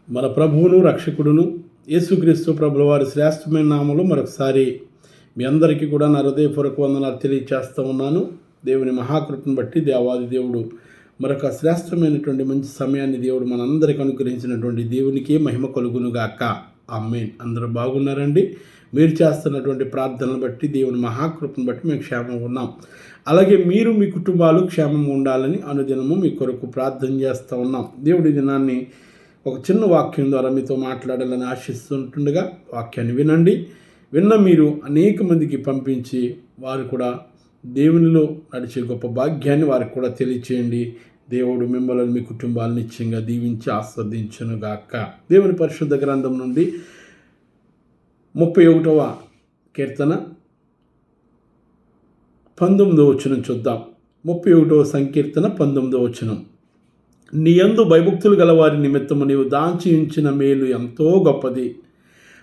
మన ప్రభువును రక్షకుడును యేసుక్రీస్తు ప్రభుల వారి శ్రేష్టమైన నామములో మరొకసారి మీ అందరికీ కూడా నా హృదయపూర్వక వందనాలు తెలియచేస్తూ ఉన్నాను. దేవుని మహాకృపను బట్టి దేవాది దేవుడు మరొక శ్రేష్టమైనటువంటి మంచి సమయాన్ని దేవుడు మనందరికీ అనుగ్రహించినటువంటి దేవునికి మహిమ కలుగునుగాక. ఆమేన్. అందరూ బాగున్నారండి? మీరు చేస్తున్నటువంటి ప్రార్థనలు బట్టి దేవుని మహాకృపను బట్టి మేము క్షేమంగా ఉన్నాం. అలాగే మీరు మీ కుటుంబాలు క్షేమంగా ఉండాలని అనుదినము మీ కొరకు ప్రార్థన చేస్తూ ఉన్నాం. దేవుడి దినాన్ని ఒక చిన్న వాక్యం ద్వారా మీతో మాట్లాడాలని ఆశిస్తుంటుండగా వాక్యాన్ని వినండి. విన్న మీరు అనేక మందికి పంపించి వారు కూడా దేవునిలో నడిచే గొప్ప భాగ్యాన్ని వారికి కూడా తెలియచేయండి. దేవుడు మిమ్మల్ని మీ కుటుంబాలను నిశ్చయంగా దీవించి ఆస్వాదించునుగాక. దేవుని పరిశుద్ధ గ్రంథం నుండి 31వ కీర్తన 19వ వచనం చూద్దాం. 31వ సంకీర్తన 19వ వచనం. నీ యందు భయభక్తులు గల వారి నిమిత్తము నీవు దాచి ఉంచిన మేలు ఎంతో గొప్పది.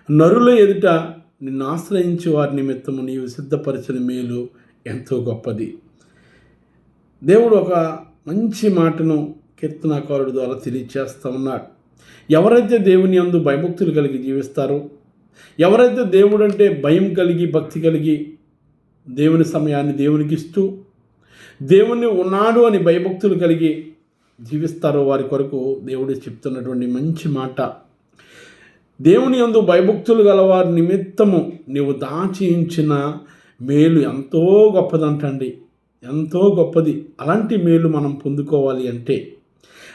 నరుల ఎదుట నిన్ను ఆశ్రయించి వారి నిమిత్తము నీవు సిద్ధపరిచిన మేలు ఎంతో గొప్పది. దేవుడు ఒక మంచి మాటను కీర్తనాకారుడి ద్వారా తెలియచేస్తూ ఉన్నాడు. ఎవరైతే దేవుని యందు భయభక్తులు కలిగి జీవిస్తారో, ఎవరైతే దేవుడు అంటే భయం కలిగి భక్తి కలిగి దేవుని సమయాన్ని దేవునికి ఇస్తూ దేవుని ఉన్నాడు అని భయభక్తులు కలిగి జీవిస్తారో వారి కొరకు దేవుడు చెప్తున్నటువంటి మంచి మాట. దేవుని యందు భయభక్తులు గల వారి నిమిత్తము నీవు దాచి ఉంచిన మేలు ఎంతో గొప్పదంటండి. ఎంతో గొప్పది. అలాంటి మేలు మనం పొందుకోవాలి అంటే,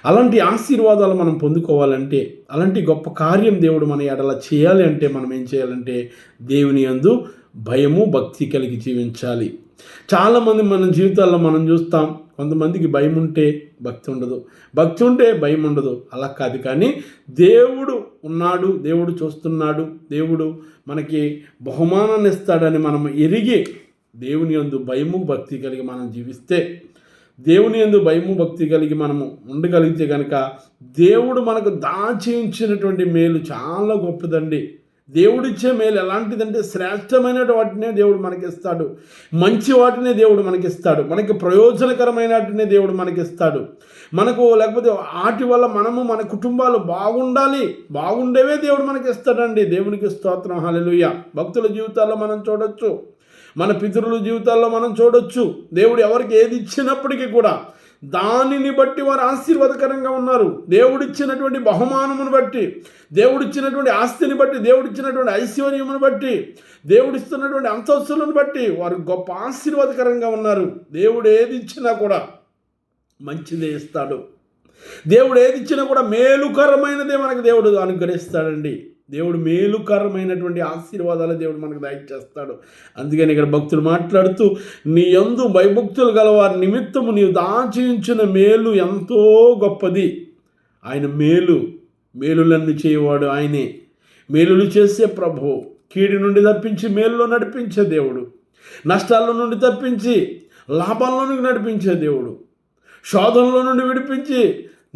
అలాంటి ఆశీర్వాదాలు మనం పొందుకోవాలంటే, అలాంటి గొప్ప కార్యం దేవుడు మన ఎడల చేయాలి అంటే మనం ఏం చేయాలంటే దేవుని యందు భయము భక్తి కలిగి జీవించాలి. చాలామంది మన జీవితాల్లో మనం చూస్తాం, కొంతమందికి భయం ఉంటే భక్తి ఉండదు, భక్తి ఉంటే భయం ఉండదు. అలా కాదు, కానీ దేవుడు ఉన్నాడు, దేవుడు చూస్తున్నాడు, దేవుడు మనకి బహుమానాన్ని ఇస్తాడని మనం ఎరిగి దేవుని యందు భయము భక్తి కలిగి మనం జీవిస్తే, దేవుని యందు భయము భక్తి కలిగి మనము ఉండగలిగితే కనుక దేవుడు మనకు దాచి ఉంచినటువంటి మేలు చాలా గొప్పదండి. దేవుడిచ్చే మేలు ఎలాంటిదంటే శ్రేష్టమైన వాటినే దేవుడు మనకిస్తాడు, మంచి వాటినే దేవుడు మనకిస్తాడు, మనకి ప్రయోజనకరమైన వాటినే దేవుడు మనకిస్తాడు. మనకు లేకపోతే వాటి వల్ల మనము మన కుటుంబాలు బాగుండేవే దేవుడు మనకిస్తాడండి. దేవునికి స్తోత్రం, హల్లెలూయా. భక్తుల జీవితాల్లో మనం చూడొచ్చు, మన పితరుల జీవితాల్లో మనం చూడొచ్చు. దేవుడు ఎవరికి ఏది ఇచ్చినప్పటికీ కూడా దానిని బట్టి వారు ఆశీర్వాదకరంగా ఉన్నారు. దేవుడిచ్చినటువంటి బహుమానమును బట్టి, దేవుడిచ్చినటువంటి ఆస్తిని బట్టి, దేవుడిచ్చినటువంటి ఐశ్వర్యమును బట్టి, దేవుడిస్తున్నటువంటి అంతస్తులను బట్టి వారు గొప్ప ఆశీర్వాదకరంగా ఉన్నారు. దేవుడు ఏది ఇచ్చినా కూడా మంచిదే ఇస్తాడు. దేవుడు ఏది ఇచ్చినా కూడా మేలుకరమైనదే మనకు దేవుడు అనుగ్రహిస్తాడండి. దేవుడు మేలుకరమైనటువంటి ఆశీర్వాదాలు దేవుడు మనకు దయచేస్తాడు. అందుకని ఇక్కడ భక్తులు మాట్లాడుతూ, నీ యందు భయభక్తులు గల వారి నిమిత్తము నీవు దాచి ఉంచిన మేలు ఎంతో గొప్పది. ఆయన మేలులన్నీ చేయవాడు ఆయనే. మేలులు చేసే ప్రభువు, కీడి నుండి తప్పించి మేలులో నడిపించే దేవుడు, నష్టాల నుండి తప్పించి లాభాల్లోనికి నడిపించే దేవుడు, శోధనలో నుండి విడిపించి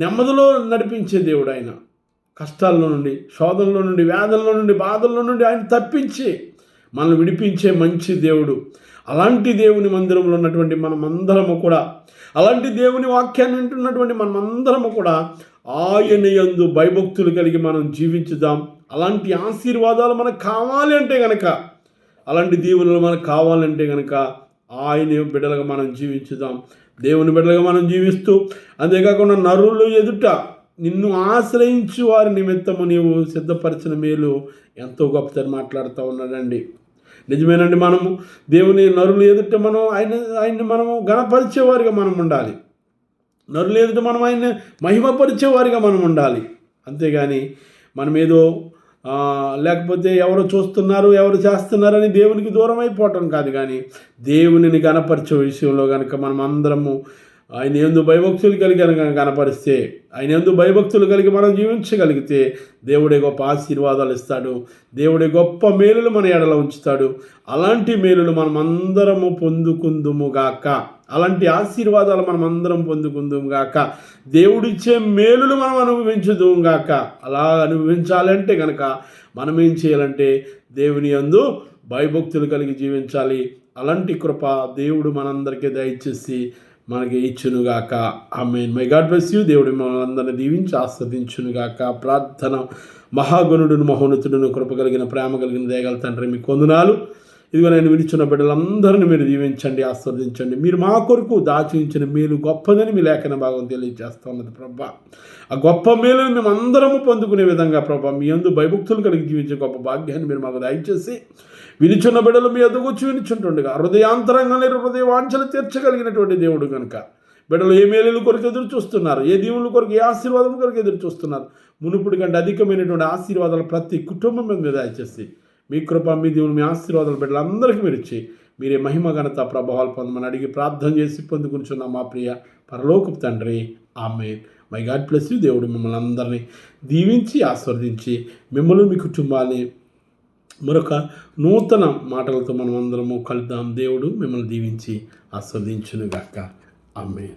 నెమ్మదిలో నడిపించే దేవుడు ఆయన. కష్టాల్లో నుండి, శోధనలో నుండి, వ్యాధుల్లో నుండి, బాధల్లో నుండి ఆయన తప్పించి మనల్ని విడిపించే మంచి దేవుడు. అలాంటి దేవుని మందిరంలో ఉన్నటువంటి మనమందరము కూడా, అలాంటి దేవుని వాక్యాన్ని వింటున్నటువంటి మనమందరము కూడా ఆయన యందు భయభక్తులు కలిగి మనం జీవించుదాం. అలాంటి ఆశీర్వాదాలు మనకు కావాలి అంటే కనుక, అలాంటి దీవెనలు మనకు కావాలంటే కనుక ఆయన బిడ్డలుగా మనం జీవించుదాం. దేవుని బిడ్డలుగా మనం జీవిస్తూ, అంతేకాకుండా నరులు ఎదుట నిన్ను ఆశ్రయించి వారి నిమిత్తము నీవు సిద్ధపరిచిన మేలు ఎంతో గొప్పదని మాట్లాడుతూ ఉన్నాడండి. నిజమేనండి. మనము దేవుని నరులు ఎదుట మనం ఆయన్ని మనము గణపరిచేవారిగా మనం ఉండాలి. నరులు ఎదుట మనం ఆయన్ని మహిమపరిచేవారిగా మనం ఉండాలి. అంతేగాని మనం ఏదో లేకపోతే ఎవరు చూస్తున్నారు, ఎవరు చేస్తున్నారని దేవునికి దూరం అయిపోవటం కాదు, కానీ దేవునిని గణపరిచే విషయంలో కనుక మనం అందరము ఆయన యందు భయభక్తులు కలిగి కనపరిస్తే, ఆయన యందు భయభక్తులు కలిగి మనం జీవించగలిగితే దేవుడే గొప్ప ఆశీర్వాదాలు ఇస్తాడు. దేవుడే గొప్ప మేలులు మన ఎడల ఉంచుతాడు. అలాంటి మేలులు మనమందరము పొందుకుందుముగాక. అలాంటి ఆశీర్వాదాలు మనమందరం పొందుకుందుముగాక. దేవుడిచ్చే మేలులు మనం అనుభవించుదుముగాక. అలా అనుభవించాలంటే కనుక మనం ఏం చేయాలంటే దేవుని యందు భయభక్తులు కలిగి జీవించాలి. అలాంటి కృప దేవుడు మనందరికీ దయచేసి మనకి ఇచ్చునుగాక. Amen. May God bless you. దేవుడు మిమ్మల్ని అందరినీ దీవించి ఆస్వాదించునుగాక. ప్రార్థన. మహాగణుడును మహోన్నతుడును కృప కలిగిన ప్రేమ కలిగిన దయగల తండ్రి మీకు వందనాలు. ఇదిగో నేను విడిచిన బిడ్డలందరినీ మీరు దీవించండి, ఆస్వాదించండి. మీరు మా కొరకు దాచి ఉంచిన మేలు గొప్పదని మీ లేఖన భాగం తెలియజేస్తా ఉన్నది ప్రభా. ఆ గొప్ప మేలుని మేము అందరము పొందుకునే విధంగా ప్రభా మీ యందు భయభక్తులు కలిగి జీవించే గొప్ప భాగ్యాన్ని మీరు మాకు దయచేసి వినిచున్న బిడ్డలు మీ ఎదుగు వచ్చి వినిచుంటుండగా హృదయాంతరంగానే హృదయ వాంఛలు తీర్చగలిగినటువంటి దేవుడు కనుక బిడ్డలు ఏ మేలుల కొరకు ఎదురు చూస్తున్నారు, ఏ దీవుల కొరకు, ఏ ఆశీర్వాదం కొరకు ఎదురు చూస్తున్నారు, మునుపుడి కంటే అధికమైనటువంటి ఆశీర్వాదాలు ప్రతి కుటుంబం మీద దయచేసి మీ కృప, మీ దేవుని, మీ ఆశీర్వాదాలు బిడ్డలందరికీ మీరు ఇచ్చి మీరే మహిమ ఘనత ప్రభావాలు పొందమని అడిగి ప్రార్థన చేసి పొందుకుంటున్నాం మా ప్రియ పరలోకపు తండ్రి. Amen. May God bless you. దేవుడు మిమ్మల్ని అందరినీ దీవించి ఆస్వాదించి మిమ్మల్ని మీ కుటుంబాన్ని మరొక నూతన మాటలతో మనం అందరము కలుద్దాం. దేవుడు మిమ్మల్ని దీవించి ఆస్వాదించునుగాక. ఆమేన్.